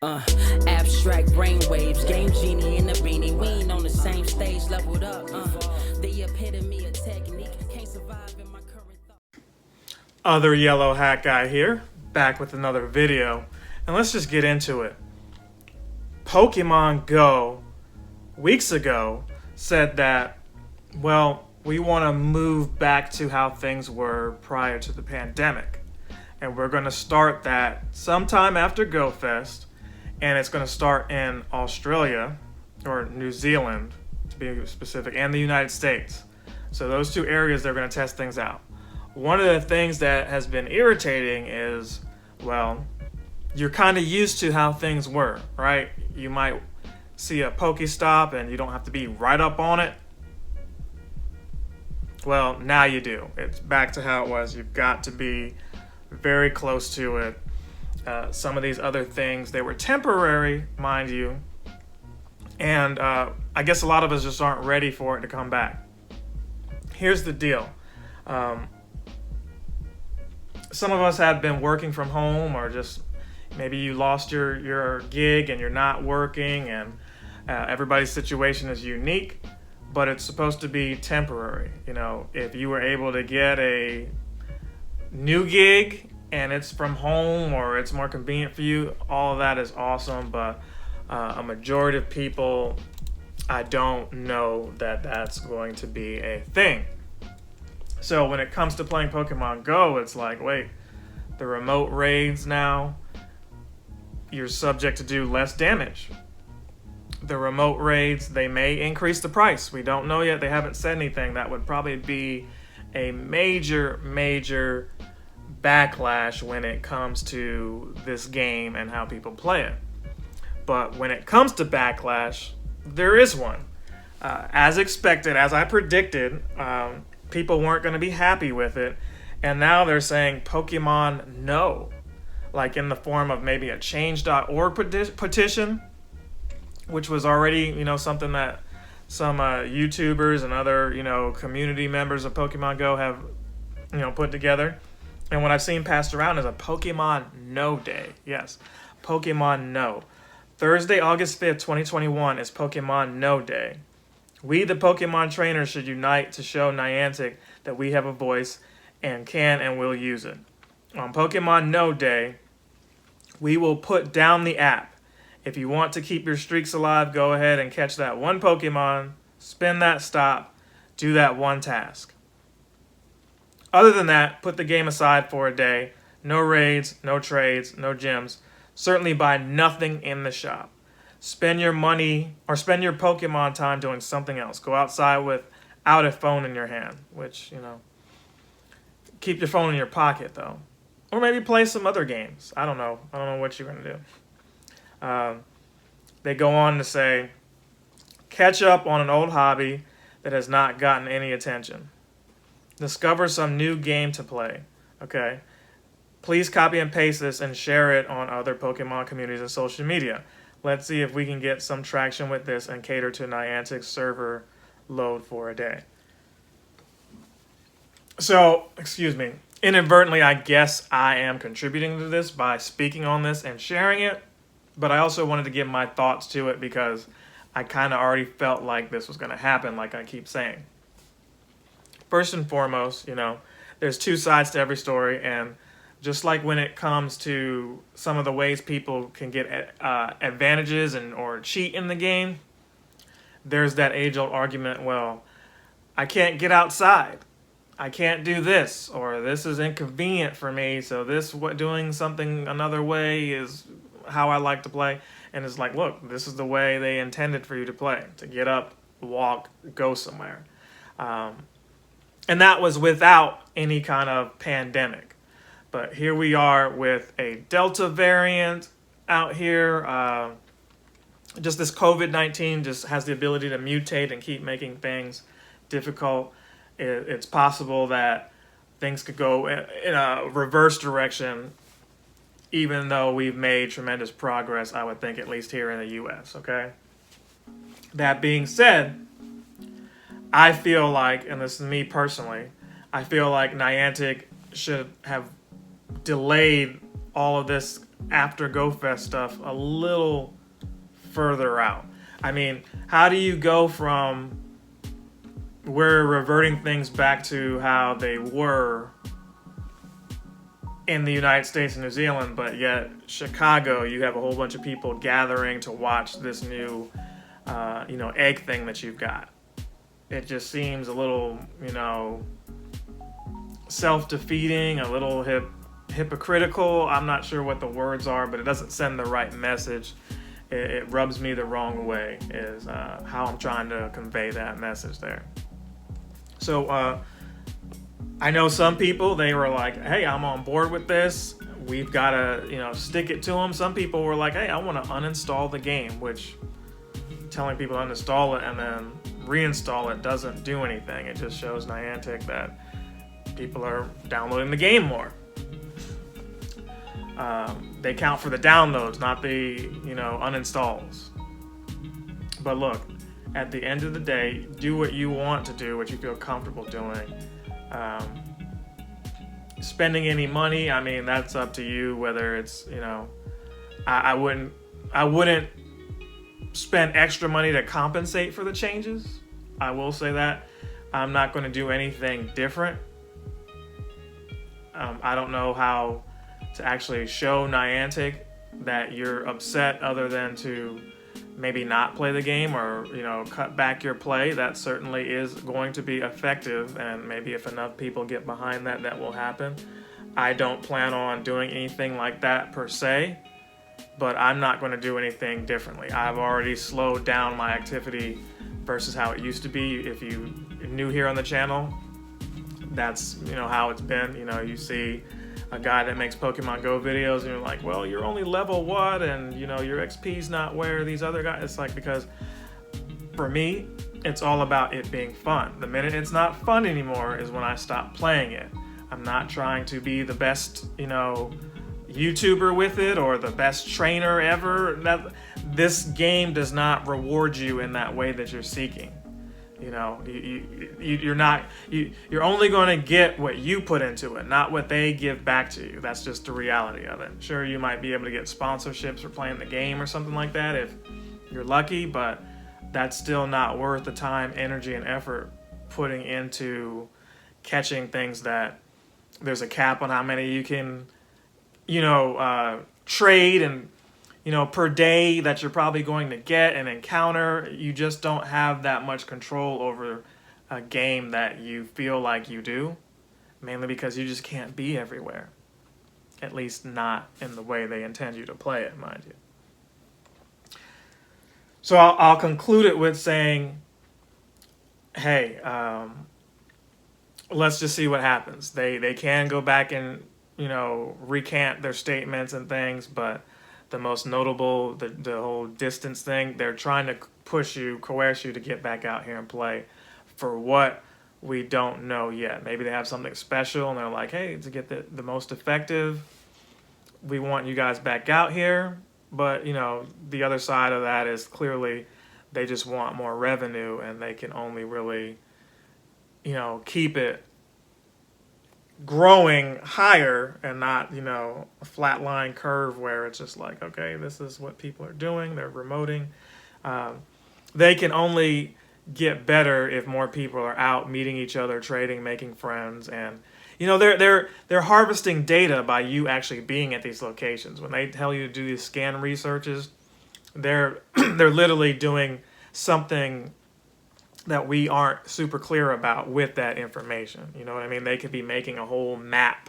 Uh, Abstract brainwaves, game genie in the beanie. We ain't on the same stage, leveled up. The epitome of technique. Can't survive in my current thought. Other yellow hat guy here, back with another video. And let's just get into it. Pokemon Go, weeks ago, said that, well, we want to move back to how things were prior to the pandemic. And we're going to start that sometime after GoFest. And it's going to start in Australia, or New Zealand, to be specific, and the United States. So those two areas, they're going to test things out. One of the things that has been irritating is, well, you're kind of used to how things were, right? You might see a Pokestop and you don't have to be right up on it. Well, now you do. It's back to how it was. You've got to be very close to it. Some of these other things, they were temporary, mind you. And I guess a lot of us just aren't ready for it to come back. Here's the deal. Some of us have been working from home, or just maybe you lost your gig and you're not working, and everybody's situation is unique, but it's supposed to be temporary. You know, if you were able to get a new gig and it's from home or it's more convenient for you, all of that is awesome. But a majority of people, I don't know that that's going to be a thing. So when it comes to playing Pokemon Go, it's like, wait, the remote raids now, you're subject to do less damage. The remote raids, they may increase the price. We don't know yet. They haven't said anything. That would probably be a major backlash when it comes to this game and how people play it. But when it comes to backlash, there is one. As expected, as I predicted, people weren't going to be happy with it. And now they're saying Pokemon no. Like in the form of maybe a change.org petition, which was already, something that some YouTubers and other, community members of Pokemon Go have, put together. And what I've seen passed around is a Pokemon No Day. Yes, Pokemon No. Thursday, August 5th, 2021 is Pokemon No Day. We, the Pokemon trainers, should unite to show Niantic that we have a voice and can and will use it. On Pokemon No Day, we will put down the app. If you want to keep your streaks alive, go ahead and catch that one Pokemon, spin that stop, do that one task. Other than that, put the game aside for a day. No raids, no trades, no gyms. Certainly buy nothing in the shop. Spend your money or spend your Pokemon time doing something else. Go outside without a phone in your hand, which, keep your phone in your pocket though. Or maybe play some other games. I don't know what you're going to do. They go on to say, catch up on an old hobby that has not gotten any attention. Discover some new game to play. Okay. Please copy and paste this and share it on other Pokemon communities and social media. Let's see if we can get some traction with this and cater to Niantic's server load for a day. So, inadvertently, I guess I am contributing to this by speaking on this and sharing it, but I also wanted to give my thoughts to it because I kind of already felt like this was going to happen, like I keep saying. First and foremost, there's two sides to every story, and just like when it comes to some of the ways people can get advantages or cheat in the game, there's that age-old argument, well, I can't get outside. I can't do this, or this is inconvenient for me, so doing something another way is how I like to play. And it's like, look, this is the way they intended for you to play, to get up, walk, go somewhere. And that was without any kind of pandemic. But here we are with a Delta variant out here. Just this COVID-19 just has the ability to mutate and keep making things difficult. It's possible that things could go in a reverse direction, even though we've made tremendous progress, I would think, at least here in the U.S., okay? That being said, I feel like, and this is me personally, I feel like Niantic should have delayed all of this after GoFest stuff a little further out. I mean, how do you go from we're reverting things back to how they were in the United States and New Zealand, but yet Chicago, you have a whole bunch of people gathering to watch this new, egg thing that you've got. It just seems a little, self-defeating, a little hypocritical. I'm not sure what the words are, but it doesn't send the right message. It rubs me the wrong way, is how I'm trying to convey that message there. So I know some people, they were like, hey, I'm on board with this. We've got to, stick it to them. Some people were like, hey, I want to uninstall the game, which telling people to uninstall it and then reinstall it doesn't do anything. It just shows Niantic that people are downloading the game more. They count for the downloads, not the, uninstalls. But look, at the end of the day, do what you want to do, what you feel comfortable doing. Spending any money, I mean, that's up to you. Whether it's, I wouldn't spend extra money to compensate for the changes. I will say that I'm not going to do anything different. I don't know how to actually show Niantic that you're upset, other than to maybe not play the game or, cut back your play. That certainly is going to be effective, and maybe if enough people get behind that, that will happen. I don't plan on doing anything like that per se, but I'm not going to do anything differently. I've already slowed down my activity versus how it used to be. If you are new here on the channel, that's, how it's been. You see a guy that makes Pokemon Go videos and you're like, well, you're only level what, and your XP's not where these other guys. It's like, because for me, it's all about it being fun. The minute it's not fun anymore is when I stop playing it. I'm not trying to be the best, YouTuber with it or the best trainer ever. This game does not reward you in that way that you're seeking. You're only going to get what you put into it, not what they give back to you. That's just the reality of it. Sure, you might be able to get sponsorships for playing the game or something like that if you're lucky, but that's still not worth the time, energy, and effort putting into catching things that there's a cap on how many you can, trade and, per day that you're probably going to get and encounter. You just don't have that much control over a game that you feel like you do, mainly because you just can't be everywhere. At least not in the way they intend you to play it, mind you. So I'll conclude it with saying, hey, let's just see what happens. They can go back and, recant their statements and things, but the most notable, the whole distance thing, they're trying to coerce you to get back out here and play. For what, we don't know yet. Maybe they have something special and they're like, hey, to get the most effective, we want you guys back out here. But, the other side of that is clearly they just want more revenue, and they can only really, keep it growing higher and not, a flat line curve where it's just like, okay, this is what people are doing. They're remoting. They can only get better if more people are out meeting each other, trading, making friends. And, they're harvesting data by you actually being at these locations. When they tell you to do these scan researches, they're literally doing something that we aren't super clear about with that information. You know what I mean? They could be making a whole map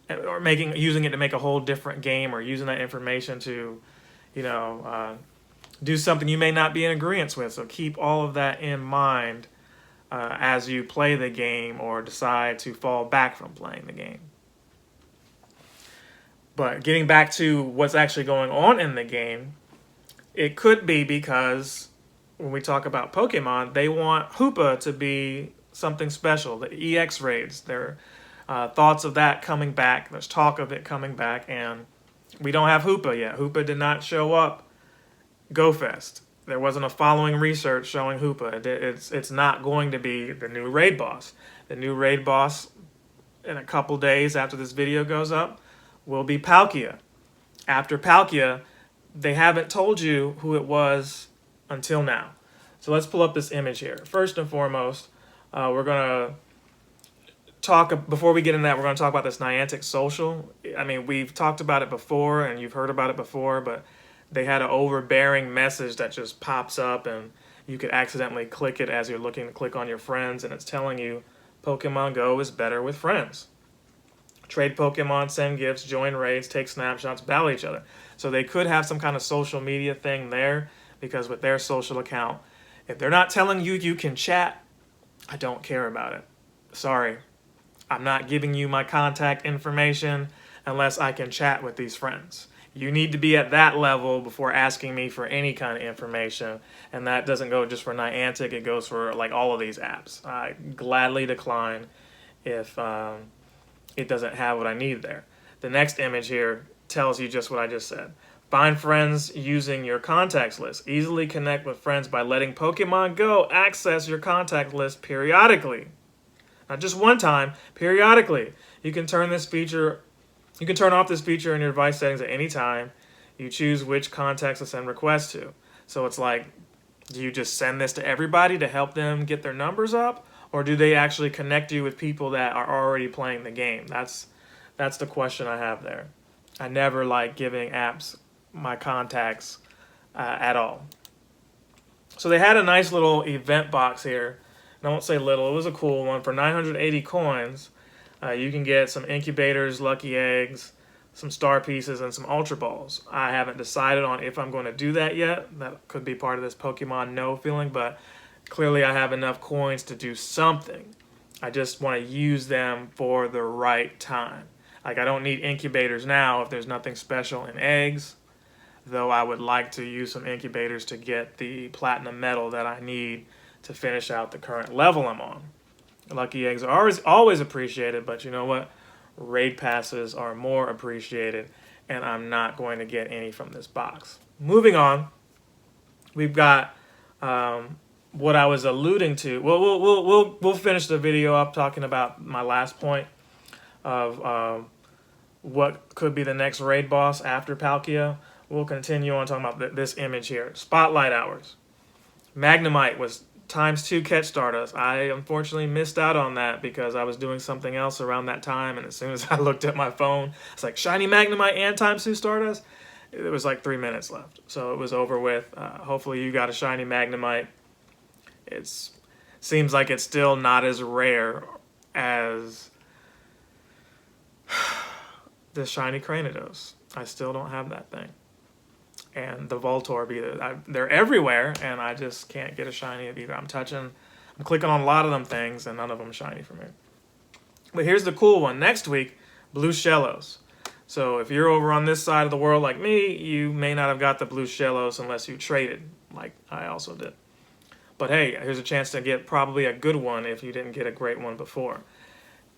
or using it to make a whole different game, or using that information to, do something you may not be in agreement with. So keep all of that in mind as you play the game or decide to fall back from playing the game. But getting back to what's actually going on in the game, it could be because when we talk about Pokemon, they want Hoopa to be something special. The EX raids, there are thoughts of that coming back. There's talk of it coming back, and we don't have Hoopa yet. Hoopa did not show up GoFest. There wasn't a following research showing Hoopa. It's not going to be the new raid boss. The new raid boss in a couple days after this video goes up will be Palkia. after Palkia, they haven't told you who it was until now. So let's pull up this image here. First and foremost, we're going to talk, before we get into that, we're going to talk about this Niantic social. I mean, we've talked about it before and you've heard about it before, but they had an overbearing message that just pops up and you could accidentally click it as you're looking to click on your friends, and it's telling you Pokemon Go is better with friends. Trade Pokemon, send gifts, join raids, take snapshots, battle each other. So they could have some kind of social media thing there, because with their social account, if they're not telling you you can chat, I don't care about it. Sorry. I'm not giving you my contact information unless I can chat with these friends. You need to be at that level before asking me for any kind of information. And that doesn't go just for Niantic, it goes for like all of these apps. I gladly decline if it doesn't have what I need there. The next image here tells you just what I just said. Find friends using your contacts list. Easily connect with friends by letting Pokemon Go access your contact list periodically. Not just one time, periodically. You can turn off this feature in your device settings at any time. You choose which contacts to send requests to. So it's like, do you just send this to everybody to help them get their numbers up? Or do they actually connect you with people that are already playing the game? That's the question I have there. I never like giving apps my contacts at all. So they had a nice little event box here. And I won't say little, it was a cool one. For 980 coins, you can get some incubators, lucky eggs, some star pieces, and some ultra balls. I haven't decided on if I'm going to do that yet. That could be part of this Pokemon No feeling, but clearly I have enough coins to do something. I just want to use them for the right time. Like, I don't need incubators now if there's nothing special in eggs, though I would like to use some incubators to get the platinum medal that I need to finish out the current level I'm on. Lucky eggs are always appreciated, but you know what? Raid passes are more appreciated, and I'm not going to get any from this box. Moving on, we've got what I was alluding to. We'll finish the video up talking about my last point of what could be the next raid boss after Palkia. We'll continue on talking about this image here. Spotlight hours. Magnemite was ×2 catch Stardust. I unfortunately missed out on that because I was doing something else around that time, and as soon as I looked at my phone, it's like shiny Magnemite and ×2 Stardust. It was like 3 minutes left, so it was over with. Hopefully you got a shiny Magnemite. It seems like it's still not as rare as the shiny Cranidos. I still don't have that thing. And the Voltorb either. They're everywhere, and I just can't get a shiny of either. I'm clicking on a lot of them things, and none of them shiny for me. But here's the cool one. Next week, Blue Shellos. So if you're over on this side of the world like me, you may not have got the Blue Shellos unless you traded, like I also did. But hey, here's a chance to get probably a good one if you didn't get a great one before.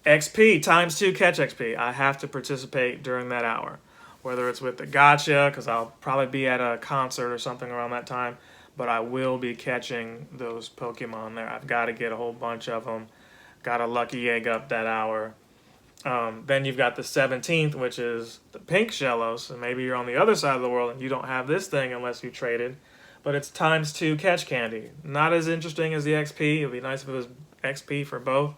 XP, ×2 catch XP. I have to participate during that hour. Whether it's with the gacha, because I'll probably be at a concert or something around that time, but I will be catching those Pokemon there. I've got to get a whole bunch of them. Got a lucky egg up that hour. Then you've got the 17th, which is the pink Shellos, and maybe you're on the other side of the world and you don't have this thing unless you traded, but it's ×2 catch candy. Not as interesting as the XP. It would be nice if it was XP for both.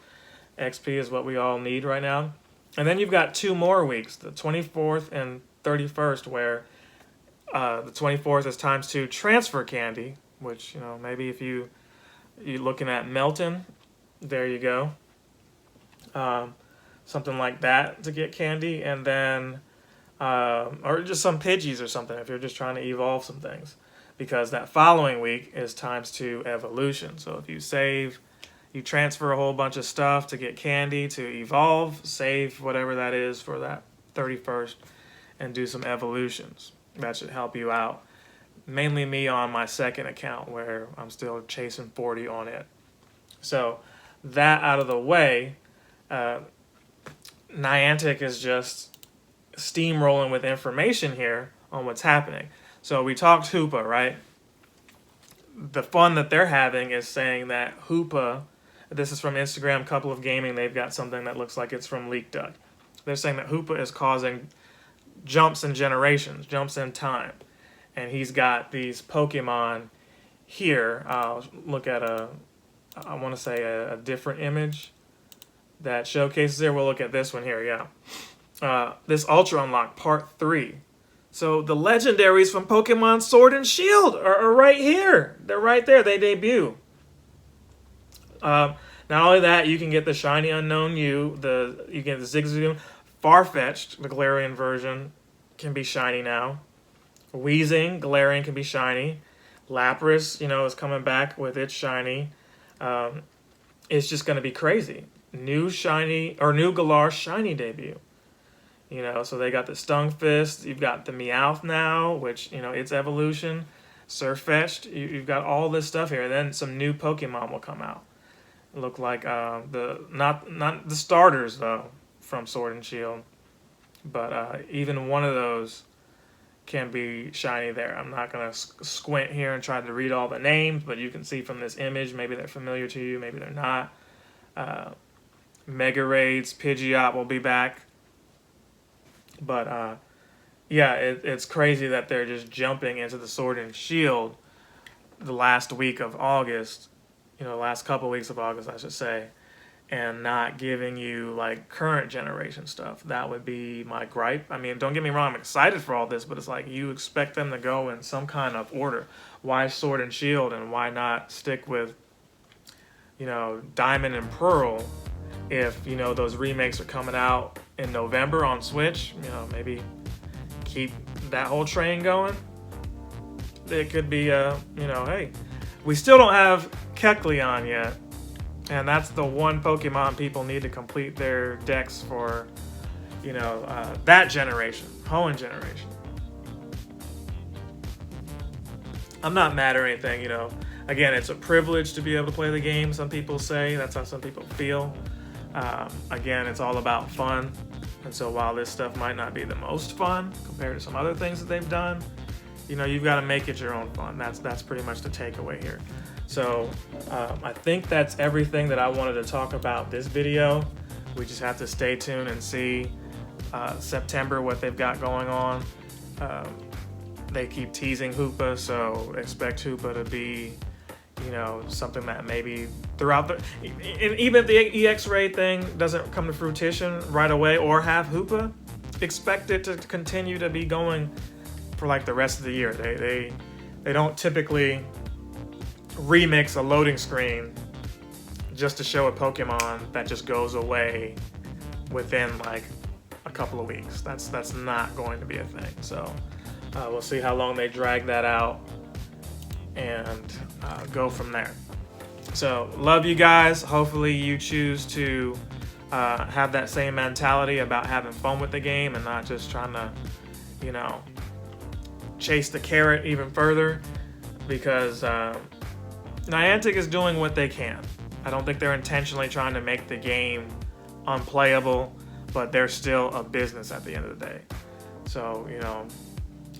XP is what we all need right now. And then you've got 2 more weeks, the 24th and 31st, where the 24th is ×2 transfer candy, which, you know, maybe if you're looking at Melton, there you go. Something like that to get candy, and then or just some Pidgeys or something if you're just trying to evolve some things, because that following week is ×2 evolution. So if you save, you transfer a whole bunch of stuff to get candy to evolve, save whatever that is for that 31st, and do some evolutions. That should help you out. Mainly me on my second account where I'm still chasing 40 on it. So that out of the way, Niantic is just steamrolling with information here on what's happening. So we talked Hoopa, right? The fun that they're having is saying that Hoopa, this is from Instagram Couple of Gaming, they've got something that looks like it's from Leak Duck. They're saying that Hoopa is causing jumps in generations, jumps in time. And he's got these Pokemon here. I'll look at I want to say a different image that showcases there. We'll look at this one here, yeah. This Ultra Unlock Part 3. So the legendaries from Pokemon Sword and Shield are right here. They're right there. They debut. Not only that, you can get the Shiny Unknown You. You get the Zigzagoon. Farfetch'd, the Galarian version, can be shiny now. Weezing, Galarian can be shiny. Lapras, is coming back with its shiny. It's just going to be crazy. New Galar shiny debut. So they got the Stunfisk. You've got the Meowth now, which, its evolution. Surfetch'd. You've got all this stuff here. And then some new Pokemon will come out. Look like not the starters, though, from Sword and Shield. But even one of those can be shiny there. I'm not going to squint here and try to read all the names, but you can see from this image, maybe they're familiar to you, maybe they're not. Mega Raids, Pidgeot will be back. But, yeah, it's crazy that they're just jumping into the Sword and Shield the last week of August, last couple weeks of August, I should say, and not giving you, like, current generation stuff. That would be my gripe. I mean, don't get me wrong, I'm excited for all this, but it's like you expect them to go in some kind of order. Why Sword and Shield, and why not stick with, Diamond and Pearl if, those remakes are coming out in November on Switch? Maybe keep that whole train going. It could be, hey, we still don't have Kecleon yet. And that's the one Pokemon people need to complete their decks for, that generation, Hoenn generation. I'm not mad or anything, Again, it's a privilege to be able to play the game, some people say. That's how some people feel. Again, it's all about fun. And so while this stuff might not be the most fun compared to some other things that they've done, you've got to make it your own fun. That's pretty much the takeaway here. So I think that's everything that I wanted to talk about this video. We just have to stay tuned and see September what they've got going on. They keep teasing Hoopa, so expect Hoopa to be, something that maybe throughout and even if the EX Raid thing doesn't come to fruition right away or have Hoopa, expect it to continue to be going for like the rest of the year. They don't typically remix a loading screen just to show a Pokemon that just goes away within like a couple of weeks. That's not going to be a thing. So we'll see how long they drag that out and go from there. So love you guys. Hopefully you choose to have that same mentality about having fun with the game and not just trying to, chase the carrot even further, because Niantic is doing what they can. I don't think they're intentionally trying to make the game unplayable, but they're still a business at the end of the day. So,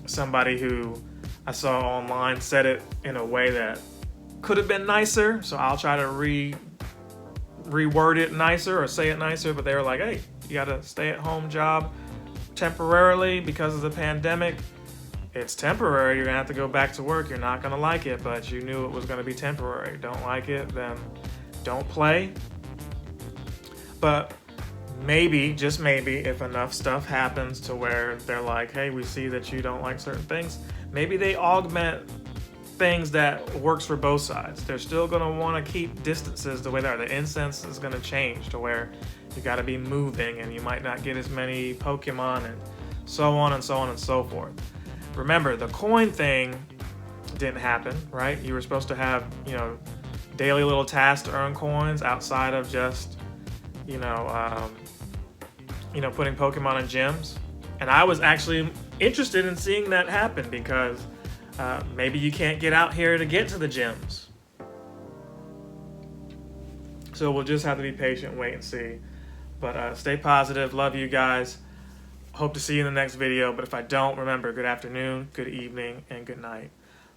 somebody who I saw online said it in a way that could have been nicer, so I'll try to reword it nicer or say it nicer, but they were like, hey, you got a stay-at-home job temporarily because of the pandemic. It's temporary. You're going to have to go back to work. You're not going to like it, but you knew it was going to be temporary. Don't like it, then don't play. But maybe, just maybe, if enough stuff happens to where they're like, hey, we see that you don't like certain things, maybe they augment things that works for both sides. They're still going to want to keep distances the way they are. The incense is going to change to where you got to be moving and you might not get as many Pokemon and so on and so on and so forth. Remember, the coin thing didn't happen, right? You were supposed to have, daily little tasks to earn coins outside of just, putting Pokemon in gyms. And I was actually interested in seeing that happen because maybe you can't get out here to get to the gyms. So we'll just have to be patient, wait and see. But stay positive. Love you guys. Hope to see you in the next video, but if I don't, remember, good afternoon, good evening, and good night.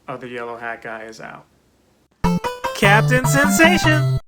Other Yellow Hat Guy is out. Captain Sensation!